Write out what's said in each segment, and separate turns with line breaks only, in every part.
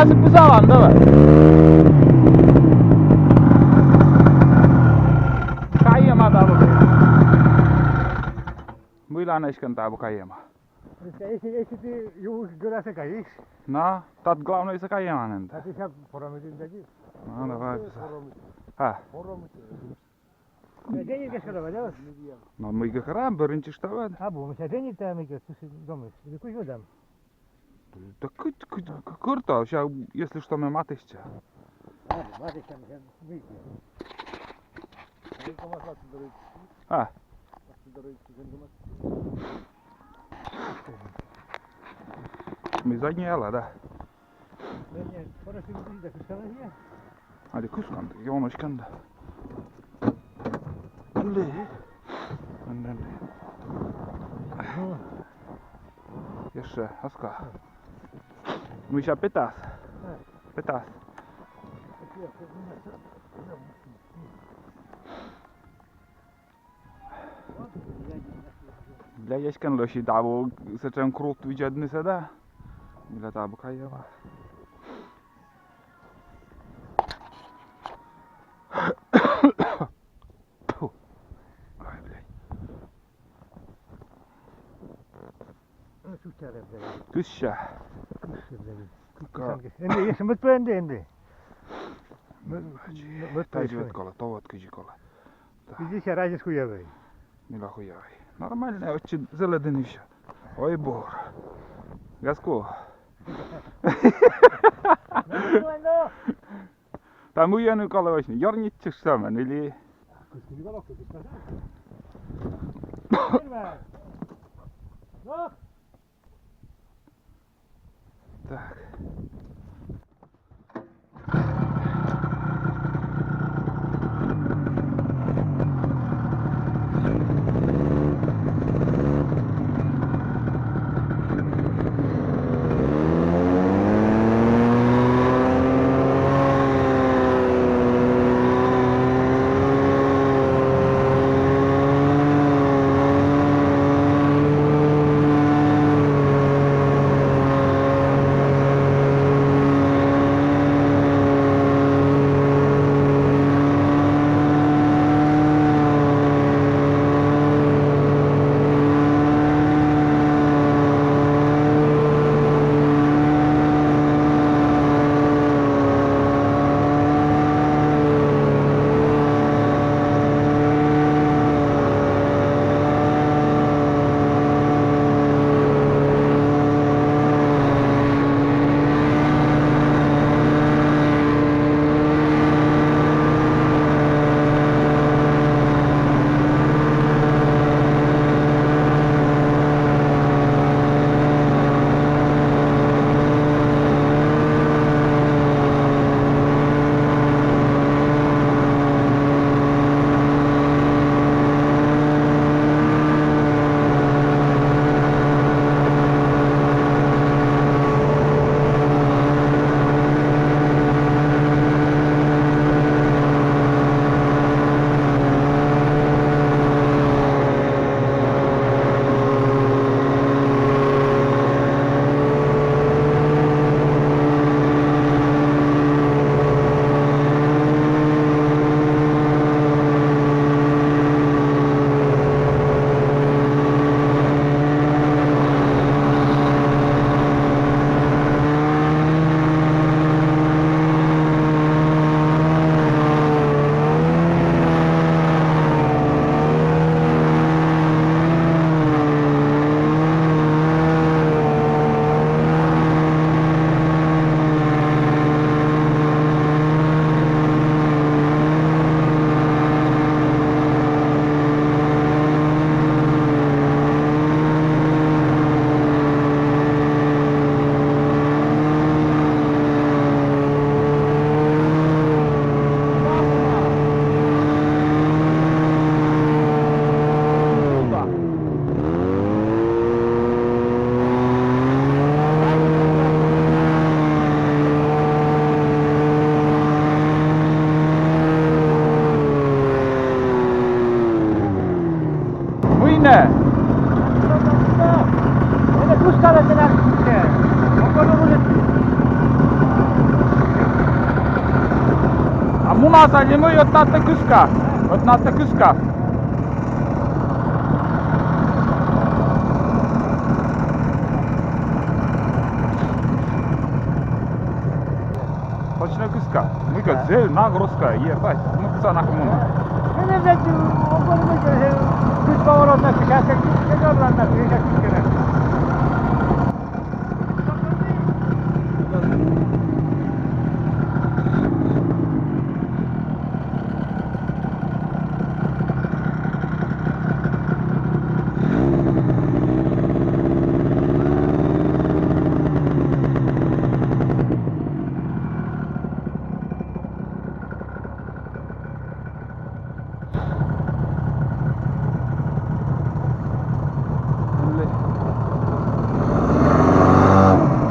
Nazik bir savan değil mi? Kayyama da bu. Bu ilan eşken tabu kayyama.
Eşiti yuvuş görese kayış.
No, tad glavno se kayyama nende.
Hadi sen poramidindeki.
No, da var. Ha.
Deni geçkada var ya.
No мы их храм birinci işte var.
Ha bu mesela deni temizlik domus. Bir kuş adam.
Да круто, сейчас, если что, мы маты сейчас.
Hadi sen büyük.
А. Мы заднела, да.
Ben parası bir de kışkanı ya.
Hadi kuskandı, yoğun ışkandı. Öyle. Öyle. Jeszcze, Oskar. Misia pytas. Pytas. Bля, есть конлощи, да, वो сечем крут видядны седа. Бля, да, букаева. Ай, блядь. Тысяча.
Ende yeşim bitmendi ende.
Тайжет кола, то вот кижи кола.
Bizi şarajı kuya bey.
Мила хуявай. Нормально, очень зеленый еще. Ой, бор. Газку. Там уяну кола очень. Ярничек саман или... Так. Masa nie mój od na kuska. Od na kuska. Chodź na kuska. Mój go zel na groska. Jebać. No co na komu?
Ja nie wiem, czy ogólnie że być powrót na przysiadek, nie dobra na przysiadek.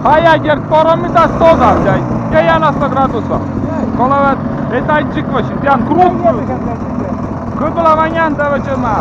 Hayager paramida stoza, ja na 100 gradusów. Kolawet, etaj çıkmış, yan krum. Kıbılamanyan da vecima.